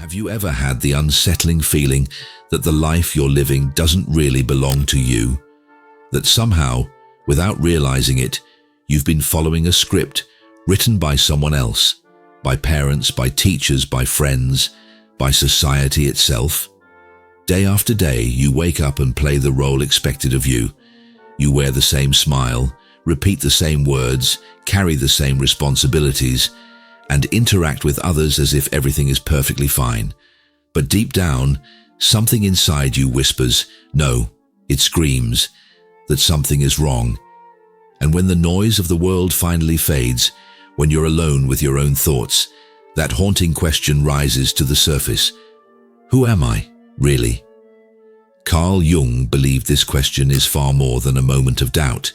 Have you ever had the unsettling feeling that the life you're living doesn't really belong to you? That somehow, without realizing it, you've been following a script written by someone else, by parents, by teachers, by friends, by society itself? Day after day, you wake up and play the role expected of you. You wear the same smile, repeat the same words, carry the same responsibilities, and interact with others as if everything is perfectly fine. But deep down, something inside you whispers, no, it screams, that something is wrong. And when the noise of the world finally fades, when you're alone with your own thoughts, that haunting question rises to the surface. Who am I, really? Carl Jung believed this question is far more than a moment of doubt.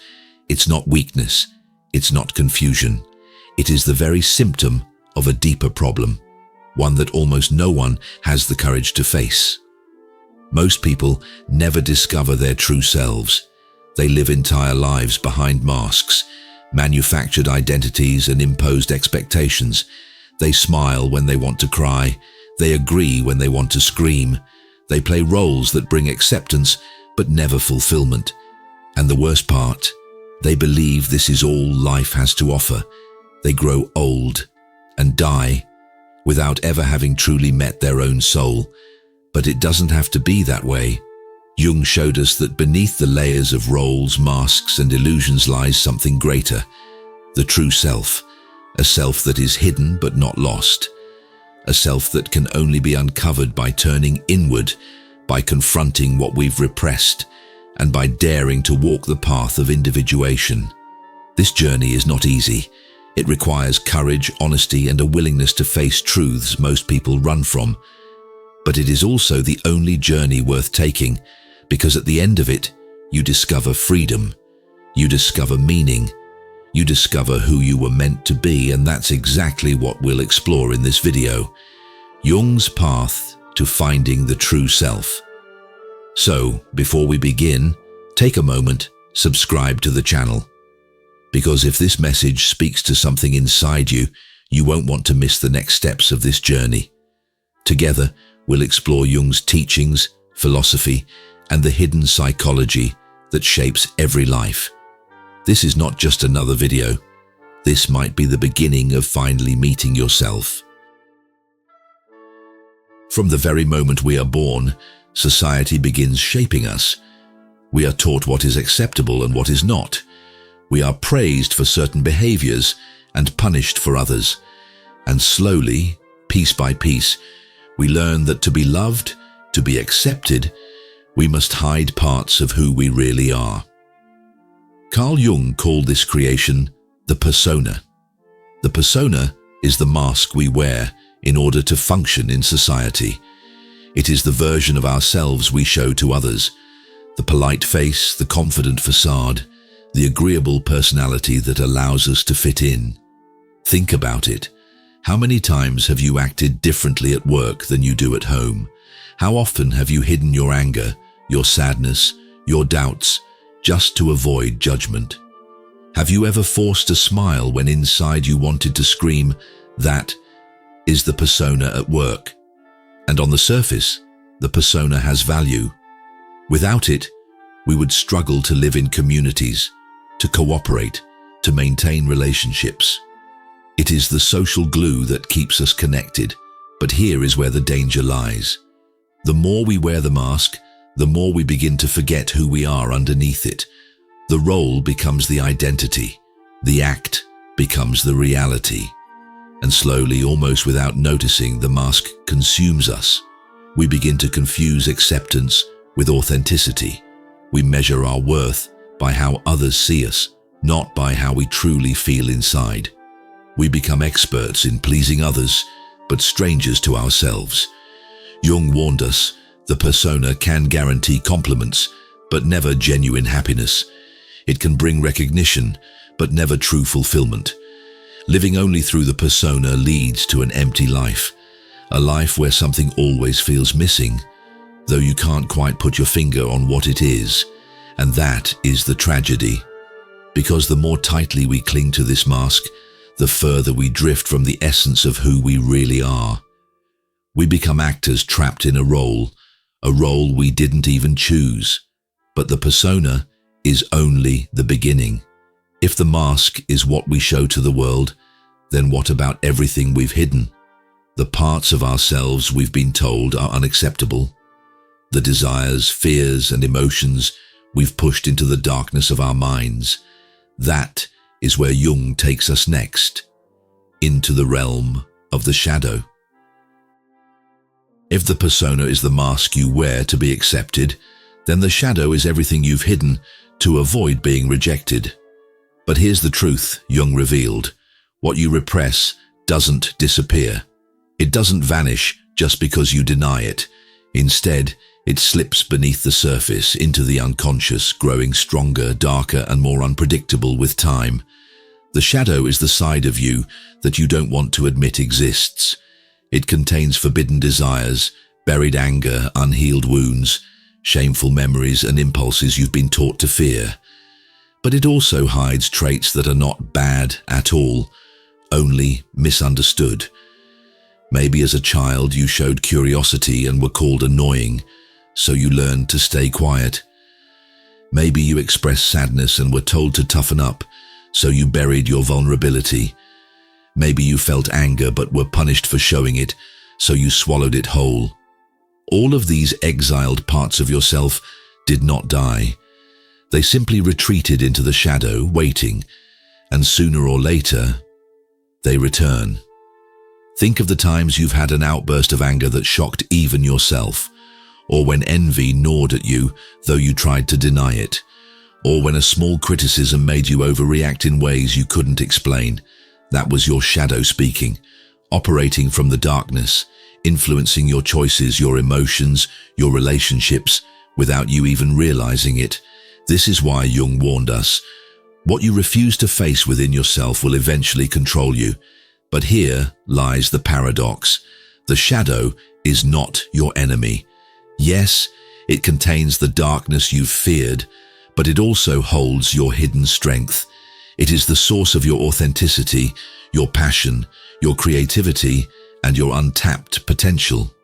It's not weakness. It's not confusion. It is the very symptom of a deeper problem, one that almost no one has the courage to face. Most people never discover their true selves. They live entire lives behind masks, manufactured identities and imposed expectations. They smile when they want to cry. They agree when they want to scream. They play roles that bring acceptance but never fulfillment. And the worst part, they believe this is all life has to offer. They grow old and die without ever having truly met their own soul. But it doesn't have to be that way. Jung showed us that beneath the layers of roles, masks, and illusions lies something greater, the true self, a self that is hidden but not lost, a self that can only be uncovered by turning inward, by confronting what we've repressed, and by daring to walk the path of individuation. This journey is not easy. It requires courage, honesty, and a willingness to face truths most people run from. But it is also the only journey worth taking, because at the end of it, you discover freedom, you discover meaning, you discover who you were meant to be, and that's exactly what we'll explore in this video. Jung's path to finding the true self. So, before we begin, take a moment, subscribe to the channel. Because if this message speaks to something inside you, you won't want to miss the next steps of this journey. Together, we'll explore Jung's teachings, philosophy, and the hidden psychology that shapes every life. This is not just another video. This might be the beginning of finally meeting yourself. From the very moment we are born, society begins shaping us. We are taught what is acceptable and what is not. We are praised for certain behaviors and punished for others. And slowly, piece by piece, we learn that to be loved, to be accepted, we must hide parts of who we really are. Carl Jung called this creation the persona. The persona is the mask we wear in order to function in society. It is the version of ourselves we show to others, the polite face, the confident facade, the agreeable personality that allows us to fit in. Think about it. How many times have you acted differently at work than you do at home? How often have you hidden your anger, your sadness, your doubts, just to avoid judgment? Have you ever forced a smile when inside you wanted to scream? That is the persona at work. And on the surface, the persona has value. Without it, we would struggle to live in communities, to cooperate, to maintain relationships. It is the social glue that keeps us connected, but here is where the danger lies. The more we wear the mask, the more we begin to forget who we are underneath it. The role becomes the identity, the act becomes the reality. And slowly, almost without noticing, the mask consumes us. We begin to confuse acceptance with authenticity. We measure our worth by how others see us, not by how we truly feel inside. We become experts in pleasing others, but strangers to ourselves. Jung warned us, the persona can guarantee compliments, but never genuine happiness. It can bring recognition, but never true fulfillment. Living only through the persona leads to an empty life, a life where something always feels missing, though you can't quite put your finger on what it is. And that is the tragedy. Because the more tightly we cling to this mask, the further we drift from the essence of who we really are. We become actors trapped in a role we didn't even choose. But the persona is only the beginning. If the mask is what we show to the world, then what about everything we've hidden? The parts of ourselves we've been told are unacceptable. The desires, fears, and emotions we've pushed into the darkness of our minds. That is where Jung takes us next, into the realm of the shadow. If the persona is the mask you wear to be accepted, then the shadow is everything you've hidden to avoid being rejected. But here's the truth Jung revealed. What you repress doesn't disappear. It doesn't vanish just because you deny it. Instead, it slips beneath the surface into the unconscious, growing stronger, darker, and more unpredictable with time. The shadow is the side of you that you don't want to admit exists. It contains forbidden desires, buried anger, unhealed wounds, shameful memories, and impulses you've been taught to fear. But it also hides traits that are not bad at all, only misunderstood. Maybe as a child you showed curiosity and were called annoying, so you learned to stay quiet. Maybe you expressed sadness and were told to toughen up, so you buried your vulnerability. Maybe you felt anger but were punished for showing it, so you swallowed it whole. All of these exiled parts of yourself did not die. They simply retreated into the shadow, waiting, and sooner or later, they return. Think of the times you've had an outburst of anger that shocked even yourself, or when envy gnawed at you, though you tried to deny it, or when a small criticism made you overreact in ways you couldn't explain. That was your shadow speaking, operating from the darkness, influencing your choices, your emotions, your relationships, without you even realizing it. This is why Jung warned us. What you refuse to face within yourself will eventually control you. But here lies the paradox. The shadow is not your enemy. Yes, it contains the darkness you've feared, but it also holds your hidden strength. It is the source of your authenticity, your passion, your creativity, and your untapped potential.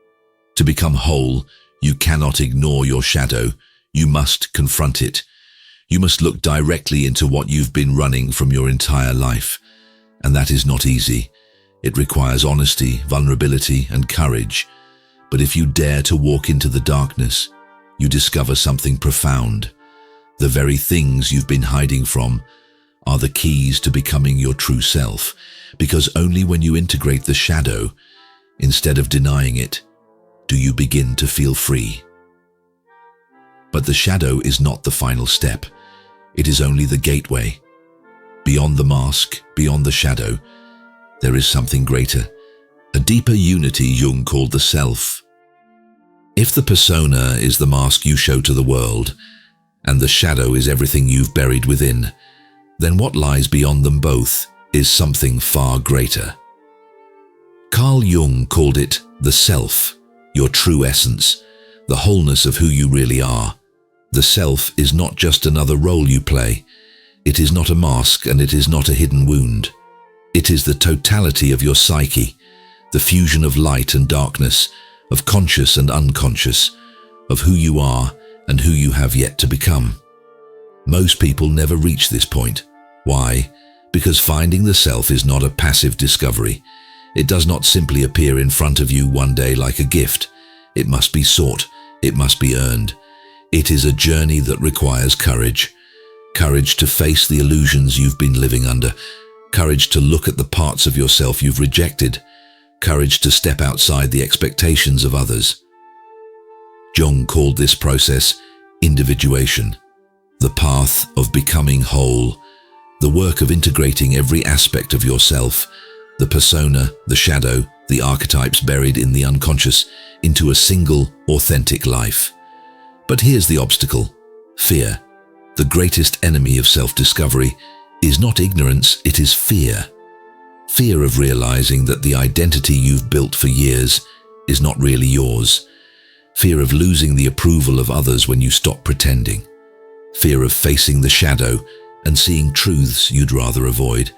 To become whole, you cannot ignore your shadow. You must confront it. You must look directly into what you've been running from your entire life. And that is not easy. It requires honesty, vulnerability, and courage. But if you dare to walk into the darkness, you discover something profound. The very things you've been hiding from are the keys to becoming your true self, because only when you integrate the shadow, instead of denying it, do you begin to feel free. But the shadow is not the final step. It is only the gateway. Beyond the mask, beyond the shadow, there is something greater, a deeper unity Jung called the self. If the persona is the mask you show to the world, and the shadow is everything you've buried within, then what lies beyond them both is something far greater. Carl Jung called it the self, your true essence, the wholeness of who you really are. The self is not just another role you play. It is not a mask and it is not a hidden wound. It is the totality of your psyche, the fusion of light and darkness, of conscious and unconscious, of who you are and who you have yet to become. Most people never reach this point. Why? Because finding the self is not a passive discovery. It does not simply appear in front of you one day like a gift. It must be sought. It must be earned. It is a journey that requires courage. Courage to face the illusions you've been living under. Courage to look at the parts of yourself you've rejected. Courage to step outside the expectations of others. Jung called this process individuation, the path of becoming whole, the work of integrating every aspect of yourself, the persona, the shadow, the archetypes buried in the unconscious, into a single, authentic life. But here's the obstacle: fear. The greatest enemy of self-discovery is not ignorance, it is fear. Fear of realizing that the identity you've built for years is not really yours. Fear of losing the approval of others when you stop pretending. Fear of facing the shadow and seeing truths you'd rather avoid.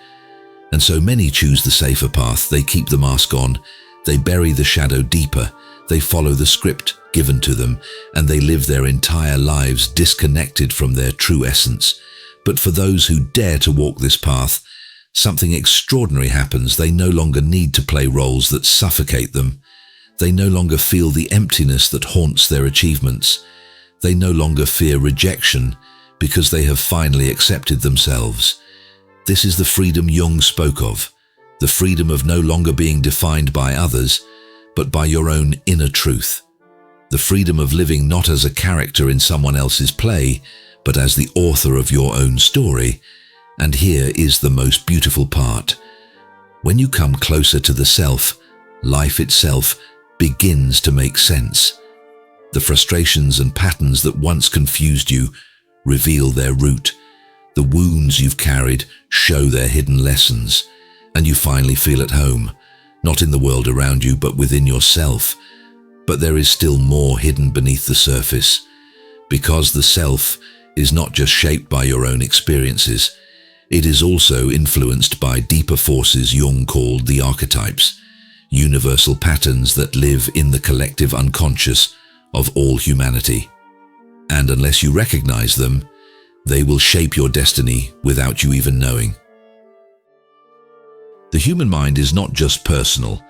And so many choose the safer path. They keep the mask on, They bury the shadow deeper, they follow the script given to them, and they live their entire lives disconnected from their true essence. But for those who dare to walk this path, something extraordinary happens. They no longer need to play roles that suffocate them. They no longer feel the emptiness that haunts their achievements. They no longer fear rejection because they have finally accepted themselves. This is the freedom Jung spoke of, the freedom of no longer being defined by others, but by your own inner truth. The freedom of living not as a character in someone else's play, but as the author of your own story. And here is the most beautiful part. When you come closer to the self, life itself begins to make sense. The frustrations and patterns that once confused you reveal their root. The wounds you've carried show their hidden lessons, and you finally feel at home, not in the world around you, but within yourself. But there is still more hidden beneath the surface, because the self is not just shaped by your own experiences. It is also influenced by deeper forces Jung called the archetypes, universal patterns that live in the collective unconscious of all humanity. And unless you recognize them, they will shape your destiny without you even knowing. The human mind is not just personal.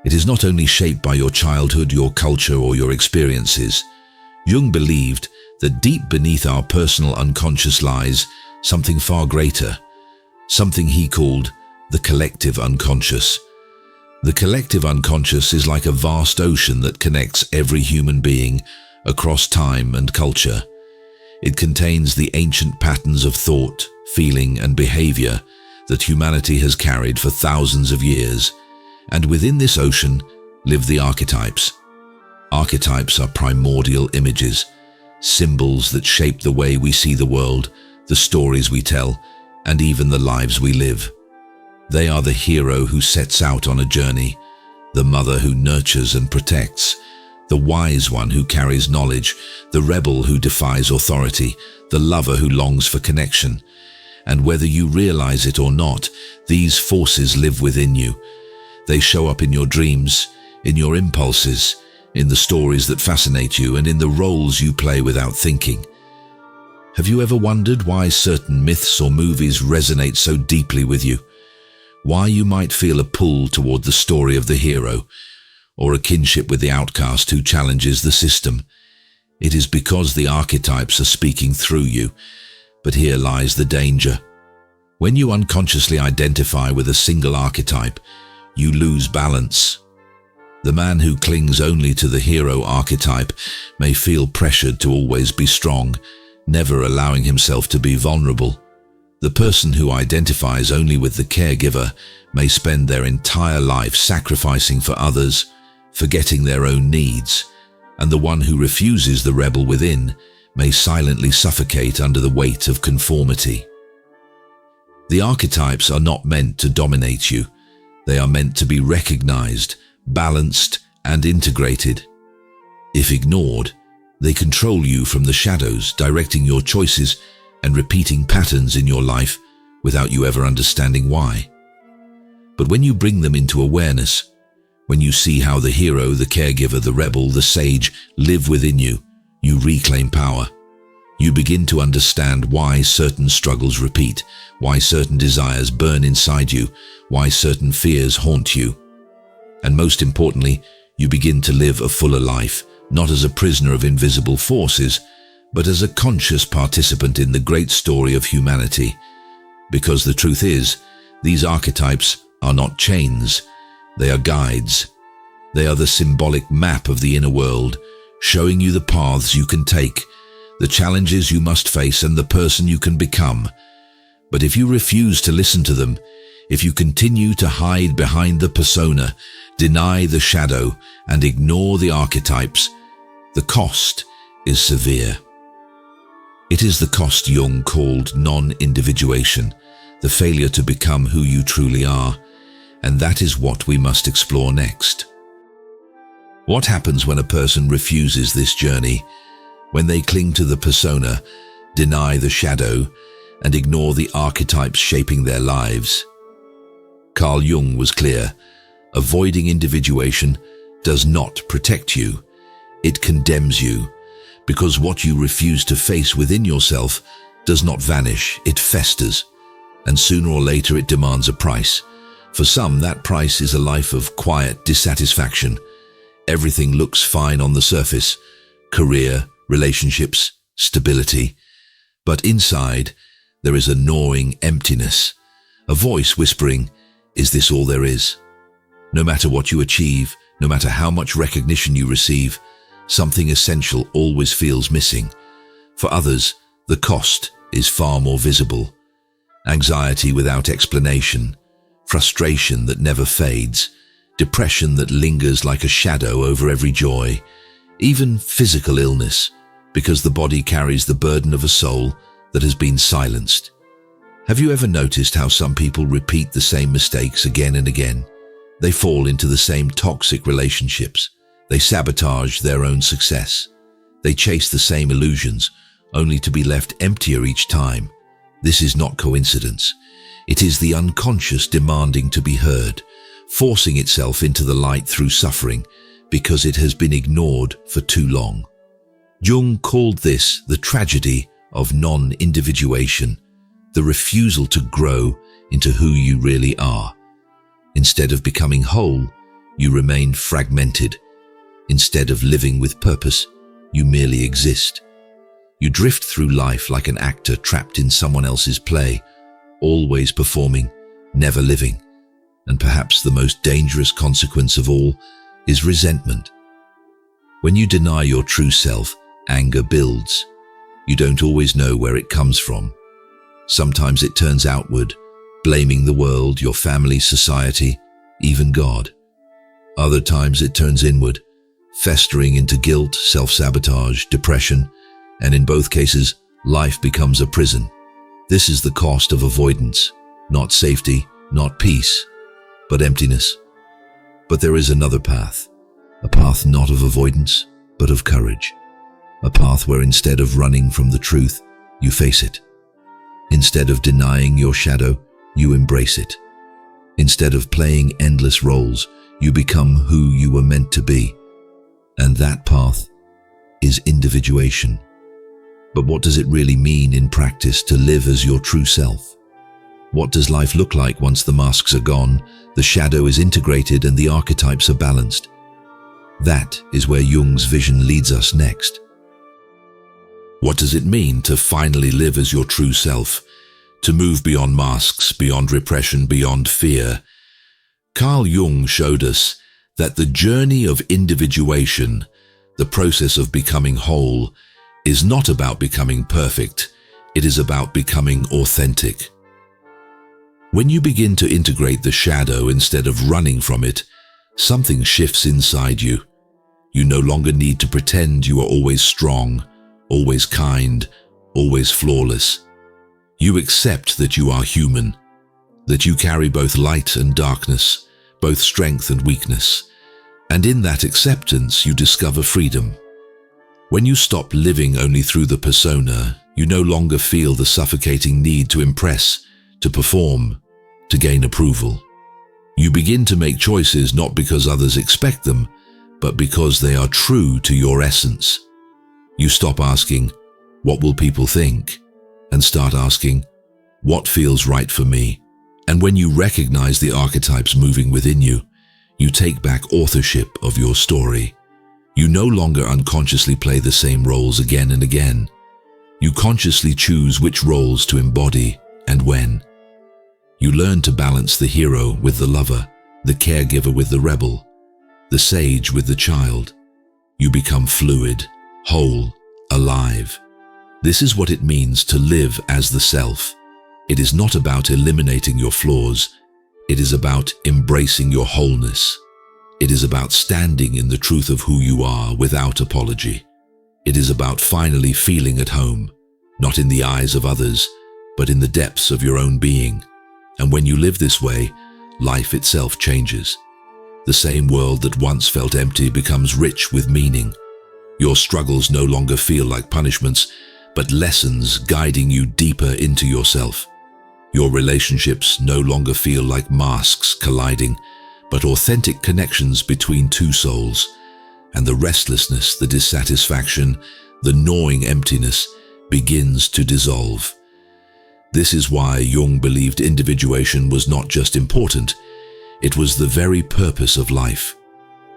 It is not only shaped by your childhood, your culture, or your experiences. Jung believed that deep beneath our personal unconscious lies something far greater, something he called the collective unconscious. The collective unconscious is like a vast ocean that connects every human being across time and culture. It contains the ancient patterns of thought, feeling, and behavior that humanity has carried for thousands of years. And within this ocean live the archetypes. Archetypes are primordial images, symbols that shape the way we see the world, the stories we tell, and even the lives we live. They are the hero who sets out on a journey, the mother who nurtures and protects, the wise one who carries knowledge, the rebel who defies authority, the lover who longs for connection. And whether you realize it or not, these forces live within you. They show up in your dreams, in your impulses, in the stories that fascinate you, and in the roles you play without thinking. Have you ever wondered why certain myths or movies resonate so deeply with you? Why you might feel a pull toward the story of the hero, or a kinship with the outcast who challenges the system? It is because the archetypes are speaking through you. But here lies the danger. When you unconsciously identify with a single archetype, you lose balance. The man who clings only to the hero archetype may feel pressured to always be strong, never allowing himself to be vulnerable. The person who identifies only with the caregiver may spend their entire life sacrificing for others, forgetting their own needs, and the one who refuses the rebel within may silently suffocate under the weight of conformity. The archetypes are not meant to dominate you. They are meant to be recognized, balanced, and integrated. If ignored, they control you from the shadows, directing your choices and repeating patterns in your life without you ever understanding why. But when you bring them into awareness, when you see how the hero, the caregiver, the rebel, the sage live within you, you reclaim power. You begin to understand why certain struggles repeat, why certain desires burn inside you, why certain fears haunt you. And most importantly, you begin to live a fuller life, not as a prisoner of invisible forces, but as a conscious participant in the great story of humanity. Because the truth is, these archetypes are not chains, they are guides. They are the symbolic map of the inner world, showing you the paths you can take, the challenges you must face, and the person you can become. But if you refuse to listen to them, if you continue to hide behind the persona, deny the shadow, and ignore the archetypes, the cost is severe. It is the cost Jung called non-individuation, the failure to become who you truly are, and that is what we must explore next. What happens when a person refuses this journey, when they cling to the persona, deny the shadow, and ignore the archetypes shaping their lives? Carl Jung was clear. Avoiding individuation does not protect you. It condemns you, because what you refuse to face within yourself does not vanish, it festers, and sooner or later it demands a price. For some, that price is a life of quiet dissatisfaction. Everything looks fine on the surface: career, relationships, stability. But inside, there is a gnawing emptiness, a voice whispering, "Is this all there is?" No matter what you achieve, no matter how much recognition you receive, something essential always feels missing. For others, the cost is far more visible. Anxiety without explanation, frustration that never fades, depression that lingers like a shadow over every joy, even physical illness, because the body carries the burden of a soul that has been silenced. Have you ever noticed how some people repeat the same mistakes again and again? They fall into the same toxic relationships. They sabotage their own success. They chase the same illusions, only to be left emptier each time. This is not coincidence. It is the unconscious demanding to be heard, forcing itself into the light through suffering, because it has been ignored for too long. Jung called this the tragedy of non-individuation, the refusal to grow into who you really are. Instead of becoming whole, you remain fragmented. Instead of living with purpose, you merely exist. You drift through life like an actor trapped in someone else's play, always performing, never living. And perhaps the most dangerous consequence of all is resentment. When you deny your true self, anger builds. You don't always know where it comes from. Sometimes it turns outward, blaming the world, your family, society, even God. Other times it turns inward, festering into guilt, self-sabotage, depression, and in both cases, life becomes a prison. This is the cost of avoidance, not safety, not peace, but emptiness. But there is another path, a path not of avoidance, but of courage. A path where instead of running from the truth, you face it. Instead of denying your shadow, you embrace it. Instead of playing endless roles, you become who you were meant to be. And that path is individuation. But what does it really mean in practice to live as your true self? What does life look like once the masks are gone, the shadow is integrated, and the archetypes are balanced? That is where Jung's vision leads us next. What does it mean to finally live as your true self? To move beyond masks, beyond repression, beyond fear? Carl Jung showed us that the journey of individuation, the process of becoming whole, is not about becoming perfect. It is about becoming authentic. When you begin to integrate the shadow instead of running from it, something shifts inside you. You no longer need to pretend you are always strong, always kind, always flawless. You accept that you are human, that you carry both light and darkness, both strength and weakness. And in that acceptance, you discover freedom. When you stop living only through the persona, you no longer feel the suffocating need to impress, to perform, to gain approval. You begin to make choices not because others expect them, but because they are true to your essence. You stop asking, "What will people think?" and start asking, "What feels right for me?" And when you recognize the archetypes moving within you, you take back authorship of your story. You no longer unconsciously play the same roles again and again. You consciously choose which roles to embody and when. You learn to balance the hero with the lover, the caregiver with the rebel, the sage with the child. You become fluid, whole, alive. This is what it means to live as the self. It is not about eliminating your flaws. It is about embracing your wholeness. It is about standing in the truth of who you are without apology. It is about finally feeling at home, not in the eyes of others, but in the depths of your own being. And when you live this way, life itself changes. The same world that once felt empty becomes rich with meaning. Your struggles no longer feel like punishments, but lessons guiding you deeper into yourself. Your relationships no longer feel like masks colliding, but authentic connections between two souls, and the restlessness, the dissatisfaction, the gnawing emptiness begins to dissolve. This is why Jung believed individuation was not just important, it was the very purpose of life.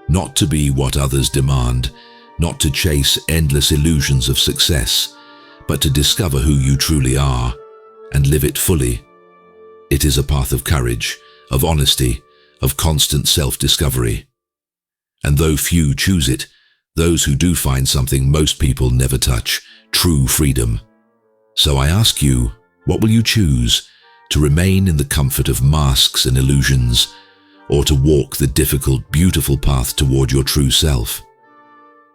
Not to be what others demand, not to chase endless illusions of success, but to discover who you truly are and live it fully. It is a path of courage, of honesty, of constant self-discovery. And though few choose it, those who do find something most people never touch, true freedom. So I ask you, what will you choose? To remain in the comfort of masks and illusions, or to walk the difficult, beautiful path toward your true self?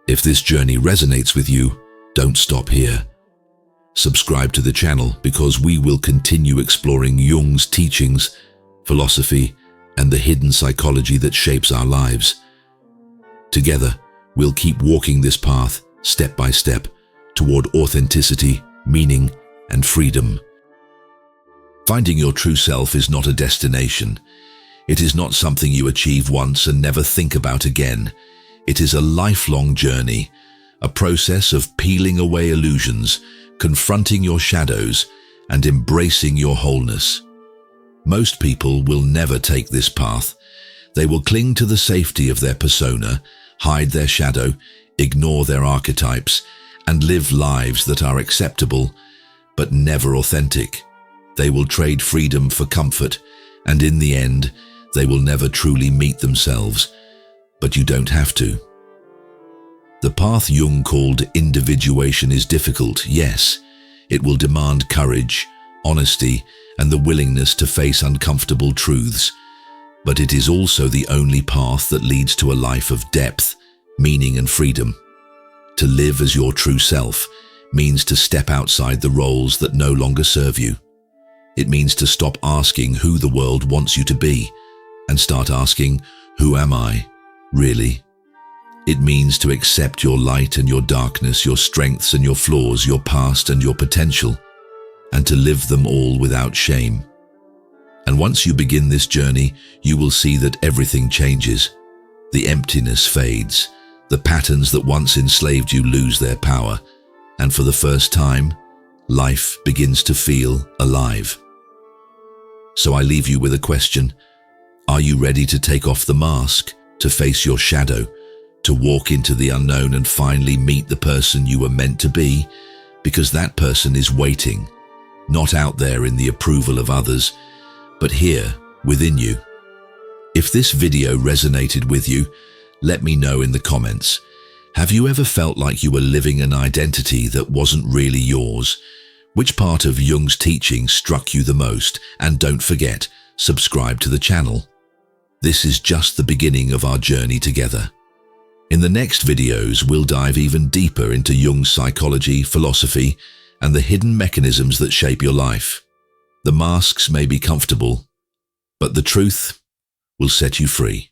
If this journey resonates with you, don't stop here. Subscribe to the channel because we will continue exploring Jung's teachings, philosophy, and the hidden psychology that shapes our lives. Together, we'll keep walking this path, step by step, toward authenticity, meaning, and freedom. Finding your true self is not a destination. It is not something you achieve once and never think about again. It is a lifelong journey, a process of peeling away illusions, confronting your shadows, and embracing your wholeness. Most people will never take this path. They will cling to the safety of their persona, hide their shadow, ignore their archetypes, and live lives that are acceptable, but never authentic. They will trade freedom for comfort, and in the end, they will never truly meet themselves. But you don't have to. The path Jung called individuation is difficult, yes. It will demand courage, honesty, and the willingness to face uncomfortable truths. But it is also the only path that leads to a life of depth, meaning, and freedom. To live as your true self means to step outside the roles that no longer serve you. It means to stop asking who the world wants you to be and start asking, who am I, really? It means to accept your light and your darkness, your strengths and your flaws, your past and your potential, and to live them all without shame. And once you begin this journey, you will see that everything changes. The emptiness fades. The patterns that once enslaved you lose their power. And for the first time, life begins to feel alive. So I leave you with a question. Are you ready to take off the mask, to face your shadow, to walk into the unknown and finally meet the person you were meant to be? Because that person is waiting, not out there in the approval of others, but here within you. If this video resonated with you, let me know in the comments. Have you ever felt like you were living an identity that wasn't really yours? Which part of Jung's teaching struck you the most? And don't forget, subscribe to the channel. This is just the beginning of our journey together. In the next videos, we'll dive even deeper into Jung's psychology, philosophy, and the hidden mechanisms that shape your life. The masks may be comfortable, but the truth will set you free.